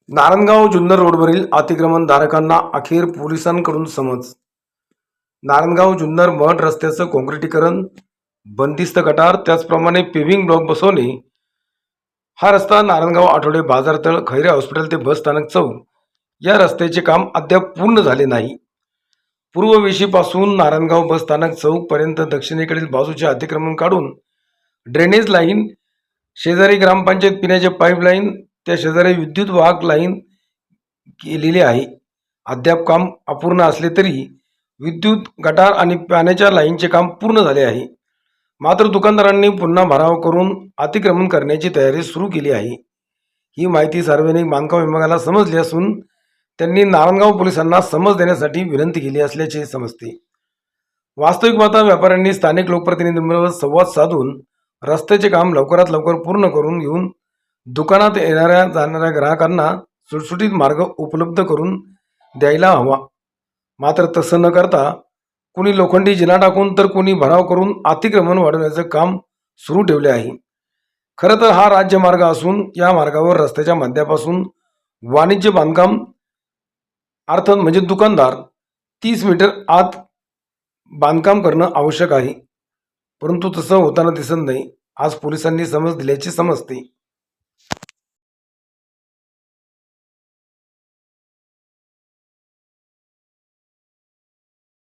नारायणगाव जुन्नर रोडवरील अतिक्रमणधारकांना अखेर पोलिसांकडून समज। नारायणगाव जुन्नर महड रस्त्याचं काँक्रिटीकरण, बंदिस्त गटार, त्याचप्रमाणे पेव्हिंग ब्लॉक बसवणे। हा रस्ता नारायणगाव आठवडे बाजारतळ, खैरे हॉस्पिटल ते बस स्थानक चौक या रस्त्याचे काम अद्याप पूर्ण झाले नाही। पूर्व वेशीपासून नारायणगाव बस स्थानक चौक पर्यंत दक्षिणेकडील बाजूचे अतिक्रमण काढून ड्रेनेज लाईन, शेजारी ग्रामपंचायत पिण्याचे पाईपलाईन, त्या शेजारी विद्युत वाहक लाईन केलेली आहे। अद्याप काम अपूर्ण असले तरी विद्युत, गटार आणि पाण्याच्या लाईनचे काम पूर्ण झाले आहे। मात्र दुकानदारांनी पुन्हा भराव करून अतिक्रमण करण्याची तयारी सुरू केली आहे। ही माहिती सार्वजनिक बांधकाम विभागाला समजली असून त्यांनी नारायणगाव पोलिसांना समज देण्यासाठी विनंती केली असल्याचे समजते। वास्तविक पाहता व्यापाऱ्यांनी स्थानिक लोकप्रतिनिधींबरोबर संवाद साधून रस्त्याचे काम लवकरात लवकर पूर्ण करून घेऊन दुकानात येणाऱ्या जाणाऱ्या ग्राहकांना सुटसुटीत मार्ग उपलब्ध करून द्यायला हवा। मात्र तसं न करता कोणी लोखंडी जिना टाकून तर कोणी भराव करून अतिक्रमण वाढवण्याचं काम सुरू ठेवले आहे। खरं तर हा राज्य मार्ग असून या मार्गावर रस्त्याच्या मध्यापासून वाणिज्य बांधकाम अर्थात म्हणजे दुकानदार 30 मीटर आत बांधकाम करणं आवश्यक आहे, परंतु तसं होताना दिसत नाही। आज पोलिसांनी समज दिल्याचे समजते।